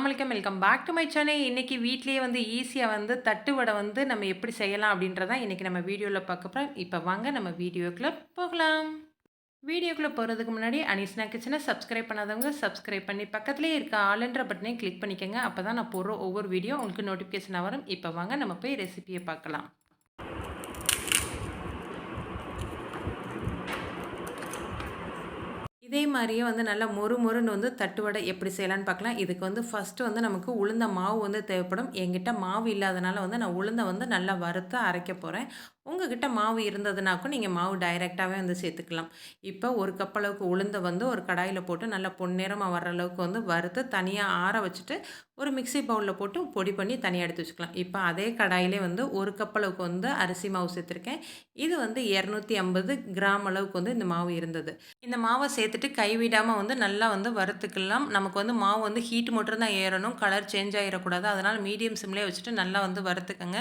அஸ்ஸலாமு அலைக்கும். Welcome back to my channel. இன்னைக்கு வீட்லயே ஈஸியா தட்டு வடை நம்ம எப்படி செய்யலாம் அப்படின்றத இன்னைக்கு நம்ம வீடியோல பார்க்க போறோம். இப்ப வாங்க நம்ம வீடியோக்குள்ள போகலாம். வீடியோக்குள்ள போறதுக்கு முன்னாடி அனீஸ்னா கிச்சனை சப்ஸ்கிரைப் பண்ணாதவங்க சப்ஸ்கிரைப் பண்ணி பக்கத்திலேயே இருக்க ஆல்ன்ற பட்டனை கிளிக் பண்ணிக்கங்க. அப்பதான் நான் போடுற ஒவ்வொரு வீடியோ உங்களுக்கு நோட்டிஃபிகேஷனா வரும். இப்ப வாங்க நம்ம போய் ரெசிபியை பார்க்கலாம். இதே மாரியே நல்லா மொறு மொறுன்னு தட்டு வடை எப்படி செய்யலான்னு பார்க்கலாம். இதுக்கு ஃபர்ஸ்ட்டு நமக்கு உளுந்த மாவு தேவைப்படும். என்கிட்ட மாவு இல்லாதனால நான் உளுந்த நல்லா வறுத்து அரைக்க போறேன். உங்ககிட்ட மாவு இருந்ததுனாக்கும் நீங்க மாவு டைரக்ட்டாவே சேர்த்துக்கலாம். இப்போ 1 கப் அளவுக்கு உளுந்த ஒரு கடாயில போட்டு நல்லா பொன்னிறமா வர்ற அளவுக்கு வறுத்து தனியா ஆற வச்சுட்டு, ஒரு மிக்ஸி பவுல்ல போட்டு பொடி பண்ணி தனியா எடுத்து வச்சுக்கலாம். இப்போ அதே கடாயிலே 1 கப் அளவுக்கு அரிசி மாவு சேர்த்துருக்கேன். இது 250 கிராம் அளவுக்கு இந்த மாவு இருந்தது. இந்த மாவை சேர்த்துட்டு கைவிடாம நல்லா வறுத்துக்கலாம். நமக்கு மாவு ஹீட் மட்டும் தான் ஏறணும். கலர் சேஞ்ச் ஆயிறக்கூடாது. அதனால மீடியம் சிம்லயே வச்சுட்டு நல்லா வறுத்துக்கங்க.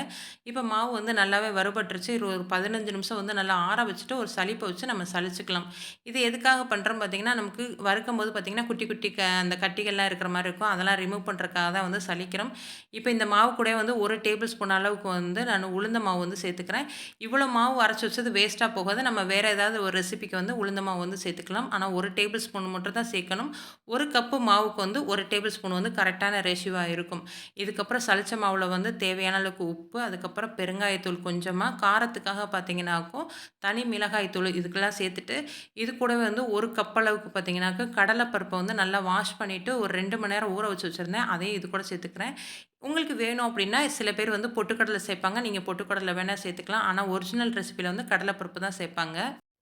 இப்போ மாவு நல்லாவே வறுபட்டுருச்சு. ஒரு 15 நிமிஷம் நல்லா ஆற வச்சுட்டு ஒரு சலிப்பை வச்சு நம்ம சலிச்சுக்கலாம். இது எதுக்காக பண்ணுறோம் பார்த்தீங்கன்னா, நமக்கு வறுக்கும்போது பார்த்தீங்கன்னா, குட்டி குட்டி அந்த கட்டிகள்லாம் இருக்கிற மாரி இருக்கும். அதெல்லாம் ரிமூவ் பண்ணுறதுக்காக தான் சலிக்கிறோம். இப்போ இந்த மாவு கூடவே 1 டேபிள் ஸ்பூன் அளவுக்கு நான் உளுந்த மாவு சேர்த்துக்கிறேன். இவ்வளோ மாவு அரைச்சு வச்சது வேஸ்ட்டா போகாது. நம்ம வேற ஏதாவது ஒரு ரெசிபிக்கு உளுந்த மாவு சேர்த்துக்கலாம். ஆனா 1 டேபிள் ஸ்பூன் மட்டும் தான் சேர்க்கணும். 1 கப்பு மாவுக்கு 1 டேபிள் ஸ்பூன் கரெக்டான ரேஷியோவா இருக்கும். இதுக்கப்புறம் சலிச்ச மாவுல தேவையான அளவுக்கு உப்பு, அதுக்கப்புறம் பெருங்காயத்தூள் கொஞ்சமா, காரத்துக்காக பார்த்தீங்கன்னாக்கும் தனி மிளகாய் தூள் இதுக்கெல்லாம் சேர்த்துட்டு, இது கூடவே 1 கப் அளவுக்கு பார்த்தீங்கன்னாக்க கடலைப்பருப்பை நல்லா வாஷ் பண்ணிட்டு ஒரு 2 மணி நேரம் ஊற வச்சு வச்சிருந்தேன். அதையும் இது கூட சேர்த்துக்கிறேன். உங்களுக்கு வேணும் அப்படின்னா சில பேர் பொட்டுக்கடலை சேர்ப்பாங்க. நீங்க பொட்டுக்கடலை வேணா சேர்த்துக்கலாம். ஆனா ஒரிஜினல் ரெசிபில கடலைப்பருப்பு தான் சேர்ப்பாங்க.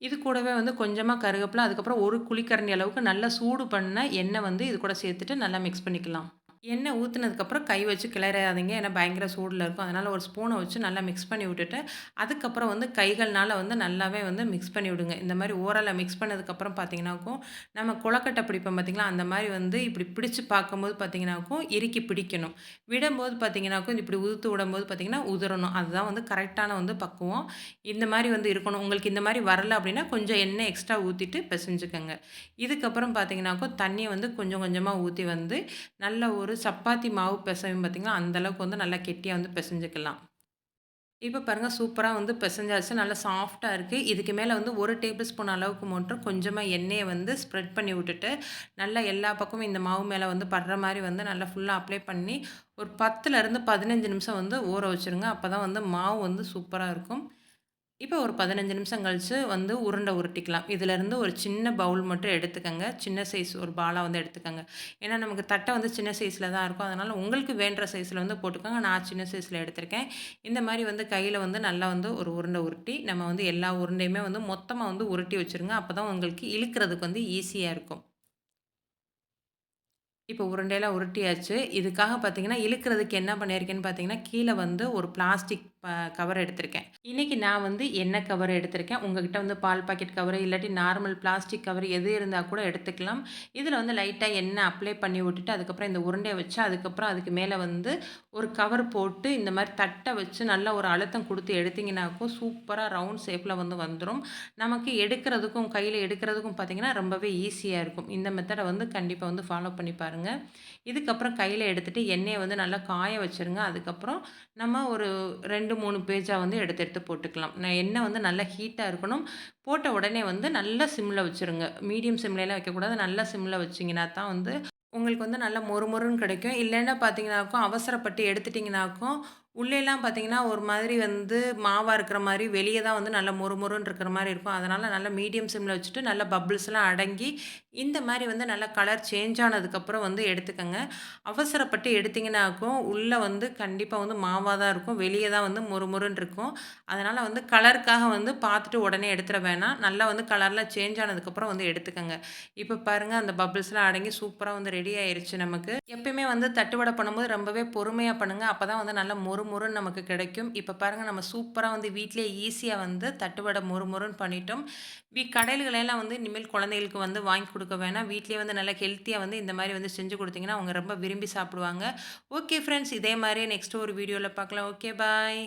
இது கூடவே கொஞ்சமா கருவேப்பில, அதுக்கப்புறம் 1 குழிக்கரண்டி அளவுக்கு நல்லா சூடு பண்ண எண்ணெய் இது கூட சேர்த்துட்டு நல்லா மிக்ஸ் பண்ணிக்கலாம். எண்ணெய் ஊத்துனதுக்கப்புறம் கை வச்சு கிளறாதீங்க. ஏன்னா பயங்கர சூடுல இருக்கும். அதனால ஒரு ஸ்பூன வச்சு நல்லா மிக்ஸ் பண்ணி விட்டுட்டு, அதுக்கப்புறம் கைகள்னால நல்லாவே மிக்ஸ் பண்ணி விடுங்க. இந்த மாரி ஓரலா மிக்ஸ் பண்ணதுக்கப்புறம் பார்த்தீங்கன்னாக்கும், நம்ம கொழக்கட்டை பிடிப்போம் பார்த்தீங்களா? அந்த மாரி இப்படி பிடிச்சு பார்க்கும்போது பார்த்தீங்கன்னாக்கும், இறுக்கி பிடிக்கணும். விடும்போது பார்த்தீங்கன்னாக்கும், இப்படி உதுத்து விடும்போது பார்த்தீங்கன்னா, உதிரணும். அதுதான் கரெக்ட்டான பக்குவம். இந்த மாரி இருக்கணும். உங்களுக்கு இந்த மாரி வரல அப்படின்னா, கொஞ்சம் எண்ணெய் எக்ஸ்ட்ரா ஊத்திட்டு பெசஞ்சுக்கங்க. இதுக்கப்புறம் பார்த்தீங்கன்னாக்கும், தண்ணிய கொஞ்சம் கொஞ்சமா ஊத்தி நல்ல ஒரு சப்பாத்தி மாவு பெசையும் பார்த்தீங்களா, அந்த அளவுக்கு நல்லா கெட்டியா பெசஞ்சுக்கலாம். இப்ப பாருங்க சூப்பரா பெசஞ்சாச்சு. நல்லா சாஃப்ட்டா இருக்கு. இதுக்கு மேல 1 டேபிள் ஸ்பூன் அளவுக்கு மட்டும் கொஞ்சமா எண்ணெய ஸ்ப்ரெட் பண்ணி விட்டுட்டு, நல்லா எல்லா பக்கமும் இந்த மாவு மேல படுற மாரி நல்லா ஃபுல்லா அப்ளை பண்ணி, ஒரு 10லருந்து 15 நிமிஷம் ஊற வச்சுருங்க. அப்பதான் மாவு சூப்பரா இருக்கும். இப்போ ஒரு 15 நிமிஷம் கழிச்சு உருண்டை உருட்டிக்கலாம். இதிலேருந்து ஒரு சின்ன பவுல் மட்டும் எடுத்துக்கங்க. சின்ன சைஸ் ஒரு பாலா எடுத்துக்கங்க. ஏன்னா நமக்கு தட்டை சின்ன சைஸ்ல தான் இருக்கும். அதனால உங்களுக்கு வேண்டுற சைஸ்ல போட்டுக்கோங்க. நான் சின்ன சைஸ்ல எடுத்திருக்கேன். இந்த மாரி கையில நல்லா ஒரு உருண்டை உருட்டி, நம்ம எல்லா உருண்டையுமே மொத்தமா உருட்டி வச்சுருங்க. அப்பதான் உங்களுக்கு இழுக்கிறதுக்கு ஈஸியா இருக்கும். இப்போ உருண்டையெல்லாம் உருட்டியாச்சு. இதுக்காக பார்த்தீங்கன்னா, இழுக்கிறதுக்கு என்ன பண்ணியிருக்கேன்னு பார்த்தீங்கன்னா, கீழ ஒரு பிளாஸ்டிக் கவர் எடுத்திருக்கேன். இன்னைக்கு நான் எண்ணெய் கவர் எடுத்திருக்கேன். உங்ககிட்ட பால் பாக்கெட் கவரு, இல்லாட்டி நார்மல் பிளாஸ்டிக் கவர் எது இருந்தா கூட எடுத்துக்கலாம். இதில லைட்டா எண்ணெய் அப்ளை பண்ணி விட்டுட்டு, அதுக்கப்புறம் இந்த உருண்டைய வச்சு, அதுக்கப்புறம் அதுக்கு மேல ஒரு கவர் போட்டு, இந்த மாரி தட்ட வச்சு நல்லா ஒரு அழுத்தம் குடுத்து எடுத்தீங்கன்னாக்கும், சூப்பரா ரவுண்ட் ஷேப்ல வந்துரும். நமக்கு எடுக்கிறதுக்கும், கையில எடுக்கிறதுக்கும் பார்த்தீங்கன்னா, ரொம்பவே ஈஸியா இருக்கும். இந்த மெத்தட கண்டிப்பா ஃபாலோ பண்ணி பாருங்க. இதுக்கப்புறம் கையில எடுத்துட்டு எண்ணெய நல்லா காய வச்சுருங்க. அதுக்கப்புறம் நம்ம ஒரு 2, 3 பேஜா எடுத்து எடுத்து போட்டுக்கலாம். எண்ணெய் நல்லா ஹீட்டா இருக்கணும். போட்ட உடனே நல்லா சிம்ல வச்சுருங்க. மீடியம் சிம்லலாம் வைக்கக்கூடாது. நல்லா சிம்ல வச்சீங்கன்னா தான் உங்களுக்கு நல்லா மொறு மொறுன்னு கிடைக்கும். இல்லைன்னா பார்த்தீங்கன்னாக்கும், அவசரப்பட்டு எடுத்துட்டீங்கன்னாக்கும், உள்ளேலாம் பார்த்தீங்கன்னா, ஒரு மாதிரி மாவா இருக்கிற மாரி, வெளிய தான் நல்லா மொறு மொறுன்னு இருக்கிற மாரி இருக்கும். அதனால நல்லா மீடியம் சிம்ல வச்சுட்டு, நல்லா பபிள்ஸ்லாம் அடங்கி, இந்த மாரி நல்லா கலர் சேஞ்ச் ஆனதுக்கப்புறம் எடுத்துக்கங்க. அவசரப்பட்டு எடுத்தீங்கன்னாக்கும், உள்ள கண்டிப்பா மாவா தான் இருக்கும். வெளிய தான் மொறு மொறுன்னு இருக்கும். அதனால கலருக்காக பார்த்துட்டு உடனே எடுத்துற வேணாம். நல்லா கலர்லாம் சேஞ்ச் ஆனதுக்கப்புறம் எடுத்துக்கங்க. இப்ப பாருங்க அந்த பபிள்ஸ்லாம் அடங்கி சூப்பரா ரெடி ஆயிருச்சு நமக்கு. எப்பயுமே தட்டு வடை பண்ணும்போது ரொம்பவே பொறுமையா பண்ணுங்க. அப்பதான் நல்லா மொறு மொறுன்னு நமக்கு கிடைக்கும். இப்ப பாருங்க நம்ம சூப்பரா வீட்லயே ஈஸியா தட்டு வடை மொறு மொறுன்னு பண்ணிட்டோம். கடைகள்லாம் இனிமேல் குழந்தைகளுக்கு வாங்கி குடுக்க வேணாம். வீட்லயே நல்லா ஹெல்த்தியா இந்த மாரி செஞ்சு குடுத்தீங்கன்னா, அவங்க ரொம்ப விரும்பி சாப்பிடுவாங்க. ஓகே ஃபிரெண்ட்ஸ் இதே மாரியே நெக்ஸ்ட் ஒரு வீடியோல பார்க்கலாம். Okay bye.